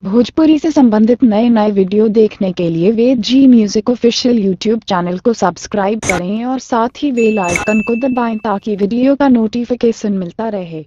भोजपुरी से संबंधित नए नए वीडियो देखने के लिए वेद जी म्यूजिक ऑफिशियल यूट्यूब चैनल को सब्सक्राइब करें और साथ ही बेल आइकन को दबाएं ताकि वीडियो का नोटिफिकेशन मिलता रहे।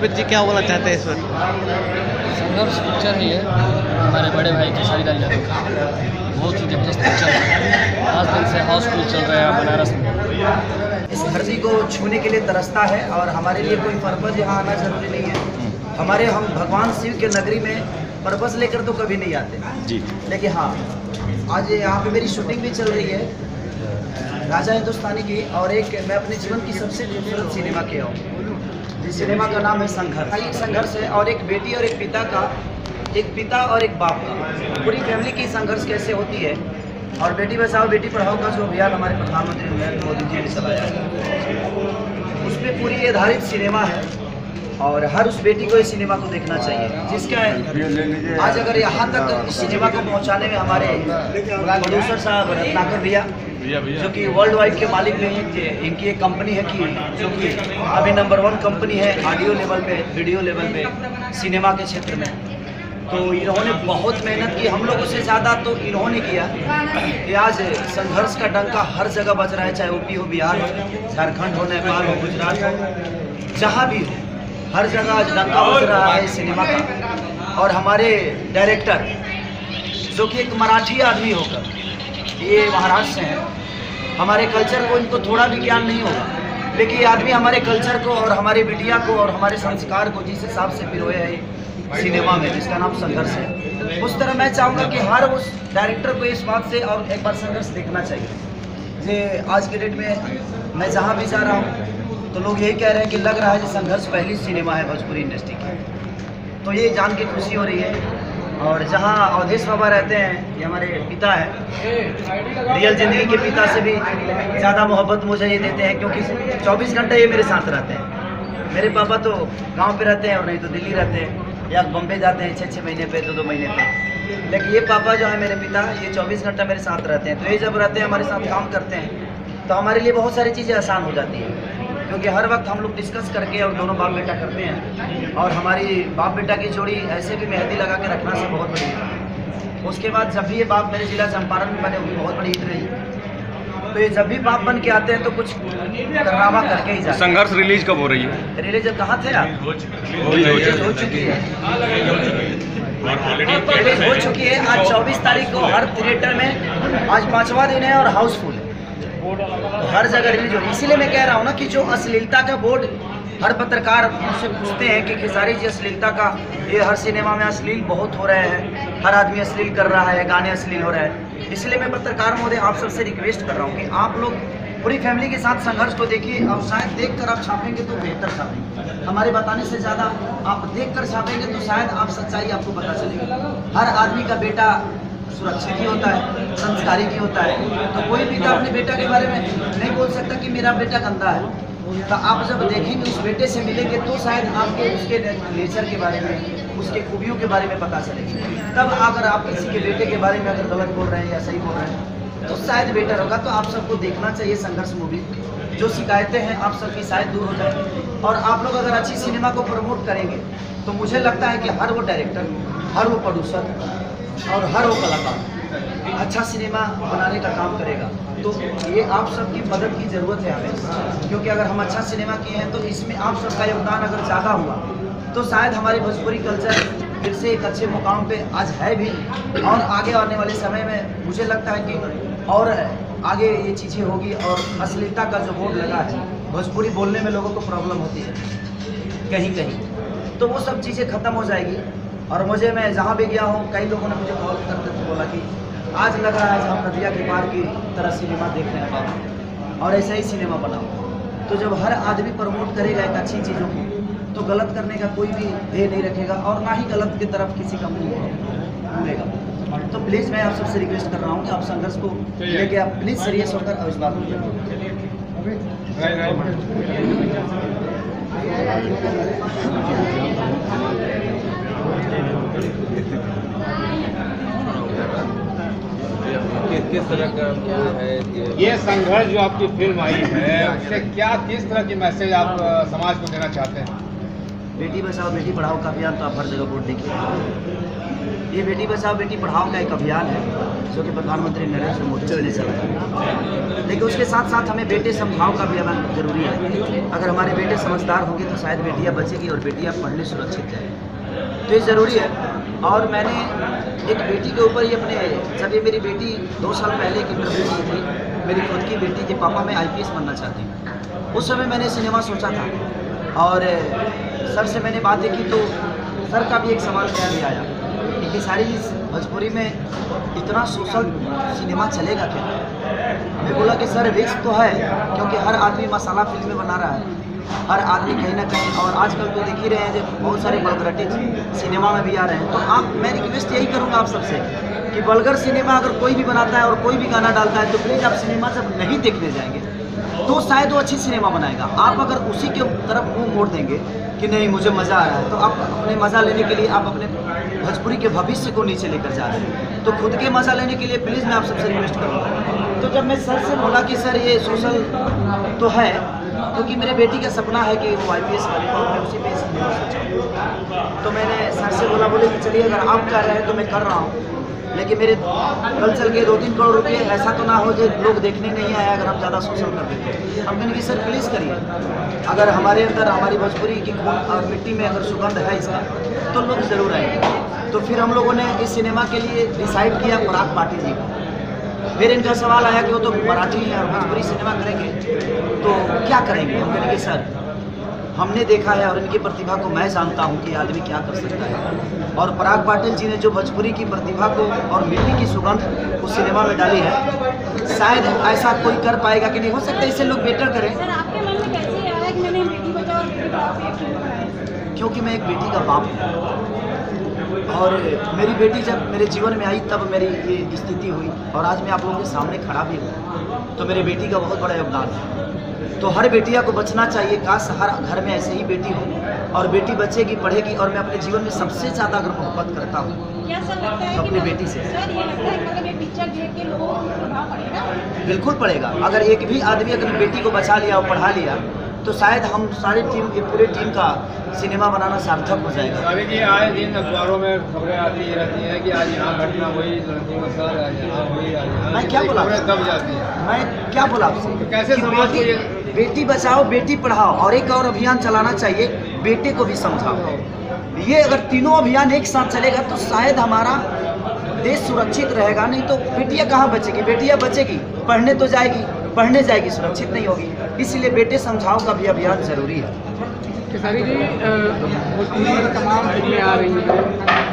जी क्या बोलना चाहते हैं इस वक्त? संघर्ष पिक्चर है ये, हमारे बड़े भाई खेसारी लाल यादव का बहुत ही जबरदस्त पिक्चर है। 5 दिन से हाउसफुल चल रहा है बनारस में। इस धरती को छूने के लिए तरसता है और हमारे लिए कोई पर्पज़ यहाँ आना जरूरी नहीं है। हम भगवान शिव के नगरी में पर्पज़ लेकर तो कभी नहीं आते जी। लेकिन हाँ, आज यहाँ पे मेरी शूटिंग भी चल रही है राजा हिंदुस्तानी की, और मैं अपने जीवन की सबसे खूबसूरत सिनेमा किया हूँ। जिस सिनेमा का नाम है संघर्ष। एक संघर्ष है और एक बेटी और एक पिता का, एक पिता और एक बाप का, पूरी फैमिली की संघर्ष कैसे होती है। और बेटी बचाओ बेटी पढ़ाओ का जो अभियान हमारे प्रधानमंत्री नरेंद्र मोदी जी ने चलाया है, उस पर पूरी आधारित सिनेमा है और हर उस बेटी को इस सिनेमा को देखना चाहिए। जिसका आज अगर यहाँ तक इस सिनेमा को पहुँचाने में हमारे प्रोड्यूसर साहब रत्नाकर भैया, जो कि वर्ल्ड वाइड के मालिक नहीं है, इनकी एक कंपनी है कि जो कि अभी नंबर 1 कंपनी है ऑडियो लेवल पे, वीडियो लेवल पे, सिनेमा के क्षेत्र में। तो इन्होंने बहुत मेहनत की, हम लोगों से ज़्यादा तो इन्होंने किया कि आज संघर्ष का डंका हर जगह बज रहा है, चाहे यूपी हो, बिहार हो, झारखंड हो, नेपाल हो, गुजरात हो, जहाँ भी हो, हर जगह आज डंका बज रहा है सिनेमा का। और हमारे डायरेक्टर जो कि एक मराठी आदमी होकर ये महाराष्ट्र से हैं, हमारे कल्चर को इनको थोड़ा भी ज्ञान नहीं होगा, लेकिन ये आदमी हमारे कल्चर को और हमारे मीडिया को और हमारे संस्कार को जिस हिसाब से पिरोए है सिनेमा में, जिसका नाम संघर्ष है, उस तरह मैं चाहूँगा कि हर उस डायरेक्टर को इस बात से और एक बार संघर्ष देखना चाहिए। जे आज के डेट में मैं जहाँ भी जा रहा हूँ तो लोग यही कह रहे हैं कि लग रहा है कि संघर्ष पहली सिनेमा है भोजपुरी इंडस्ट्री की। तो ये जान के खुशी हो रही है। और जहाँ अवधेश बाबा रहते हैं, ये हमारे पिता है, रियल ज़िंदगी के पिता से भी ज़्यादा मोहब्बत मुझे ये देते हैं, क्योंकि 24 घंटे ये मेरे साथ रहते हैं। मेरे पापा तो गांव पे रहते हैं और नहीं तो दिल्ली रहते हैं या बम्बे जाते हैं 6-6 महीने पे, 2-2 महीने पे। लेकिन ये पापा जो है मेरे पिता, ये 24 घंटा मेरे साथ रहते हैं। तो ये जब रहते हैं, हमारे साथ काम करते हैं, तो हमारे लिए बहुत सारी चीज़ें आसान हो जाती हैं, क्योंकि हर वक्त हम लोग डिस्कस करके और दोनों बाप बेटा करते हैं। और हमारी बाप बेटा की जोड़ी ऐसे भी मेहंदी लगा के रखना से बहुत बड़ी है। उसके बाद जब भी ये बाप मेरे जिला चंपारण में बने, बहुत बड़ी हिट रही। तो ये जब भी बाप बन के आते हैं तो कुछ कारनामा करके ही जाते हैं। संघर्ष रिलीज कब हो रही है? रिलीज कहाँ थे आप? हो चुकी है, रिलीज हो चुकी है। आज 24 तारीख को हर थिएटर में, आज 5वां दिन है और हाउसफुल है, तो हर जगह रिलीज हो। इसीलिए मैं कह रहा हूँ ना कि जो अश्लीलता का बोर्ड, हर पत्रकार मुझसे पूछते हैं कि खेसारी जी अश्लीलता का, ये हर सिनेमा में अश्लील बहुत हो रहे हैं, हर आदमी अश्लील कर रहा है, गाने अश्लील हो रहे हैं। इसलिए मैं पत्रकार महोदय आप सबसे रिक्वेस्ट कर रहा हूँ कि आप लोग पूरी फैमिली के साथ संघर्ष को देखिए, और शायद देखकर आप छापेंगे तो बेहतर छापेंगे। हमारे बताने से ज़्यादा आप देखकर छापेंगे तो शायद आप सच्चाई आपको पता चलेगी। हर आदमी का बेटा सुरक्षित ही होता है, संस्कारी भी होता है। तो कोई पिता अपने बेटा के बारे में नहीं बोल सकता कि मेरा बेटा गंदा है। तो आप जब देखेंगे, उस बेटे से मिलेंगे, तो शायद आपको उसके नेचर के बारे में, उसके खूबियों के बारे में पता चलेगी। तब अगर आप किसी के बेटे के बारे में अगर गलत बोल रहे हैं या सही बोल रहे हैं तो शायद बेटर होगा। तो आप सबको देखना चाहिए संघर्ष मूवी। जो शिकायतें हैं आप सबकी शायद दूर हो जाए, और आप लोग अगर अच्छी सिनेमा को प्रमोट करेंगे तो मुझे लगता है कि हर वो डायरेक्टर, हर वो प्रोड्यूसर और हर वो कलाकार अच्छा सिनेमा बनाने का काम करेगा। तो ये आप सबकी मदद की ज़रूरत है हमें, क्योंकि अगर हम अच्छा सिनेमा किए हैं तो इसमें आप सबका योगदान अगर ज़्यादा हुआ तो शायद हमारी भोजपुरी कल्चर फिर से एक अच्छे मुकाम पे आज है भी, और आगे आने वाले समय में मुझे लगता है कि और आगे ये चीज़ें होगी। और अश्लीलता का जो बोर्ड लगा है, भोजपुरी बोलने में लोगों को प्रॉब्लम होती है कहीं कहीं, तो वो सब चीज़ें ख़त्म हो जाएगी। और मुझे, मैं जहाँ भी गया हूँ, कई लोगों ने मुझे कॉल करते थे, बोला कि आज लग रहा है हम नदिया के पार की तरह सिनेमा देखने पाओ और ऐसा ही सिनेमा बनाओ। तो जब हर आदमी प्रमोट करेगा एक अच्छी चीज़ों को, तो गलत करने का कोई भी ध्येय नहीं रखेगा और ना ही गलत की तरफ किसी का मुँह घूमेगा। तो प्लीज़ मैं आप सबसे रिक्वेस्ट कर रहा हूँ कि आप संघर्ष को लेके आप प्लीज़ सीरियस होकर और इस बात को किस तरह का है ये संघर्ष जो आपकी फिल्म आई है, उससे क्या, किस तरह की मैसेज आप समाज को देना चाहते हैं? बेटी बचाओ बेटी पढ़ाओ का अभियान तो आप हर जगह बोर्ड देखिए। ये बेटी बचाओ बेटी पढ़ाओ का एक अभियान है जो कि प्रधानमंत्री नरेंद्र मोदी जी ने चलाया, लेकिन उसके साथ साथ हमें बेटे समझाओ का भी अभियान जरूरी है। अगर हमारे बेटे समझदार होंगे तो शायद बेटियाँ बचेगी और बेटियाँ पढ़ने सुरक्षित जाएगी, तो ये ज़रूरी है। और मैंने एक बेटी के ऊपर ही अपने, जब ये मेरी बेटी 2 साल पहले एक इंटरव्यू की थी, मेरी खुद की बेटी कि पापा मैं IPS बनना चाहती हूँ, उस समय मैंने सिनेमा सोचा था और सर से मैंने बातें की, तो सर का भी एक सवाल क्या भी आया कि सारी भोजपुरी में इतना सोशल सिनेमा चलेगा क्या? मैं बोला कि सर रिस्क तो है, क्योंकि हर आदमी मसाला फिल्में बना रहा है, हर आदमी कहीं ना कहीं, और आजकल तो देख ही रहे हैं जो बहुत सारे वल्गरिटीज सिनेमा में भी आ रहे हैं। तो आप, मैं रिक्वेस्ट यही करूँगा आप सबसे कि वल्गर सिनेमा अगर कोई भी बनाता है और कोई भी गाना डालता है, तो प्लीज़ आप सिनेमा जब नहीं देखने जाएंगे तो शायद वो अच्छी सिनेमा बनाएगा। आप अगर उसी के तरफ मुँह मोड़ देंगे कि नहीं मुझे मज़ा आ रहा है, तो आप अपने मज़ा लेने के लिए आप अपने भोजपुरी के भविष्य को नीचे लेकर जा रहे हैं। तो खुद के मज़ा लेने के लिए प्लीज़ मैं आप सबसे रिक्वेस्ट करूँगा। तो जब मैं सर से बोला कि सर ये सोशल तो है, क्योंकि मेरे बेटी का सपना है कि वो IPS बने, और मैं उसी पे सिनेमा सोचा, तो मैंने सर से बोले कि चलिए अगर आप कर रहे हैं तो मैं कर रहा हूँ, लेकिन मेरे कल चल के 2-3 करोड़ रुपये ऐसा तो ना हो जो लोग देखने नहीं आए अगर हम ज़्यादा सोशल कर देते। हम कहने कि सर प्लीज़ करिए, अगर हमारे अंदर हमारी भोजपुरी की खून और मिट्टी में अगर सुगंध है इसका, तो लोग ज़रूर आएंगे। तो फिर हम लोगों ने इस सिनेमा के लिए डिसाइड किया पराग पाटिल जी का। फिर इनका सवाल आया कि वो तो मराठी और भोजपुरी सिनेमा करेंगे तो क्या करेंगे? हम कहेंगे सर हमने देखा है और इनकी प्रतिभा को मैं जानता हूँ कि आदमी क्या कर सकता है, और पराग पाटिल जी ने जो भोजपुरी की प्रतिभा को और मिट्टी की सुगंध उस सिनेमा में डाली है, शायद ऐसा कोई कर पाएगा कि नहीं। हो सकता है इसे लोग बेटर करें। सर आपके मन में कैसे आया कि मैंने बेटी बचाओ बेटी पढ़ाओ एक फिल्म बनाई? क्योंकि मैं एक बेटी का बाप हूँ और मेरी बेटी जब मेरे जीवन में आई तब मेरी ये स्थिति हुई, और आज मैं आप लोगों के सामने खड़ा भी हूँ, तो मेरी बेटी का बहुत बड़ा योगदान है। तो हर बेटिया को बचना चाहिए, काश हर घर में ऐसे ही बेटी हो और बेटी बचेगी पढ़ेगी। और मैं अपने जीवन में सबसे ज़्यादा अगर मोहब्बत करता हूँ क्या सर लगता है अपनी कि बेटी से। सर ये लगता है कि अगर ये पिक्चर देख के लोगों को प्रभाव पड़ेगा? बिल्कुल पड़ेगा। अगर एक भी आदमी अगर बेटी को बचा लिया और पढ़ा लिया तो शायद हम सारी टीम, पूरे टीम का सिनेमा बनाना सार्थक हो जाएगा। अभी जी आए दिन अखबारों में खबरें आती रहती हैं कि आज यहाँ घटना हुई, लड़की का सर आज यहाँ हुई, आज यहाँ, मैं क्या बोला? खबरें दब जाती हैं। मैं क्या बोला आपसे? तो कैसे कि समाज को ये बेटी बचाओ बेटी पढ़ाओ, और एक और अभियान चलाना चाहिए बेटे को भी समझाओ। ये अगर तीनों अभियान एक साथ चलेगा तो शायद हमारा देश सुरक्षित रहेगा। नहीं तो बेटियां कहाँ बचेगी? बेटियां बचेगी, पढ़ने तो जाएगी, पढ़ने जाएगी, सुरक्षित नहीं होगी। इसलिए बेटे समझाओ का भी अभियान जरूरी है। खेसारी जी, भोजपुरी की तमाम फिल्में आ रही हैं,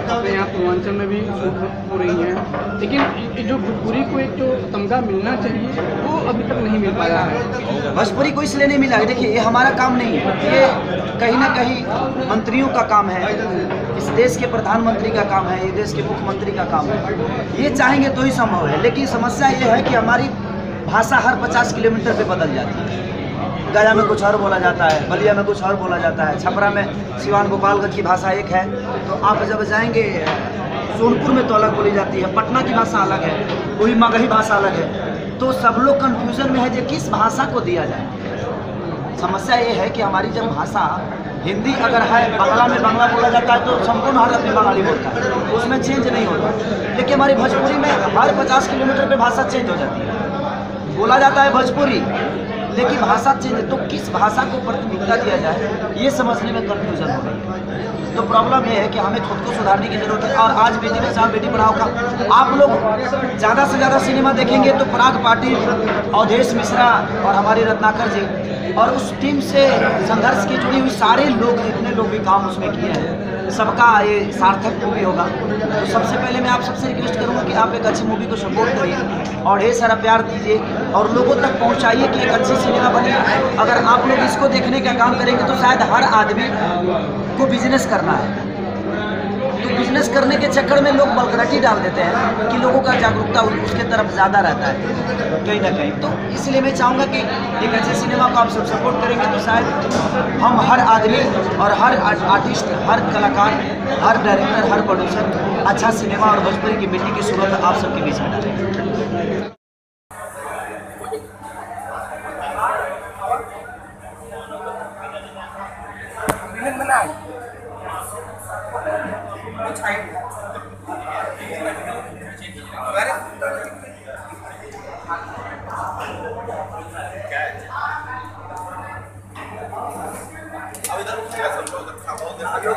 अपने यहाँ पूर्वांचल में भी शूट हो रही हैं, लेकिन जो भोजपुरी को एक जो तमगा मिलना चाहिए वो अभी तक नहीं मिल पाया है। भोजपुरी को इसलिए नहीं मिला है, देखिए ये हमारा काम नहीं है, ये कहीं ना कहीं मंत्रियों का काम है, इस देश के प्रधानमंत्री का काम है, ये देश के मुख्यमंत्री का काम है। ये चाहेंगे तो ही संभव है, लेकिन समस्या ये है कि हमारी भाषा हर 50 किलोमीटर पे बदल जाती है। गया में कुछ और बोला जाता है, बलिया में कुछ और बोला जाता है, छपरा में, सिवान गोपालगंज की भाषा एक है, तो आप जब जाएंगे सोनपुर में तो अलग बोली जाती है, पटना की भाषा अलग है, वही मगही भाषा अलग है। तो सब लोग कंफ्यूजन में है कि किस भाषा को दिया जाए। समस्या ये है कि हमारी जब भाषा हिंदी अगर है, बांग्ला में बांग्ला बोला जाता है तो संपूर्ण हर आदमी बंगाली बोलता है, उसमें चेंज नहीं होता। लेकिन हमारी भोजपुरी में हर 50 किलोमीटर पे भाषा चेंज हो जाती है। बोला जाता है भोजपुरी, लेकिन भाषा चेंज है, तो किस भाषा को प्राथमिकता दिया जाए ये समझने में कन्फ्यूजन हो रही है। तो प्रॉब्लम ये है कि हमें खुद को सुधारने की जरूरत है। और आज बेटी बचाओ बेटी पढ़ाओ का आप लोग ज़्यादा से ज़्यादा सिनेमा देखेंगे तो पराग पाटिल, अवधेश मिश्रा और हमारी रत्नाकर जी और उस टीम से संघर्ष की जुड़ी हुई सारे लोग, जितने लोग भी काम उसमें किए हैं, सबका ये सार्थक मूवी होगा। तो सबसे पहले मैं आप सबसे रिक्वेस्ट करूँगा कि आप एक अच्छी मूवी को सपोर्ट करिए और ढेर सारा प्यार दीजिए और लोगों तक पहुँचाइए कि एक अच्छी सिनेमा बनी। अगर आप लोग इसको देखने का काम करेंगे तो शायद हर आदमी को बिजनेस करना है, तो बिजनेस करने के चक्कर में लोग बलगरटी डाल देते हैं कि लोगों का जागरूकता उसके तरफ ज़्यादा रहता है कहीं ना कहीं। तो इसलिए मैं चाहूँगा कि एक अच्छे सिनेमा को आप सब सपोर्ट करेंगे तो शायद हम हर आदमी और हर आर्टिस्ट, हर कलाकार, हर डायरेक्टर, हर प्रोड्यूसर अच्छा सिनेमा और भोजपुरी की मिट्टी की सूरत आप सबके बीच में डालेंगे।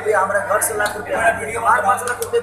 हमारे घर से लाख रुपया 5 लाख रुपये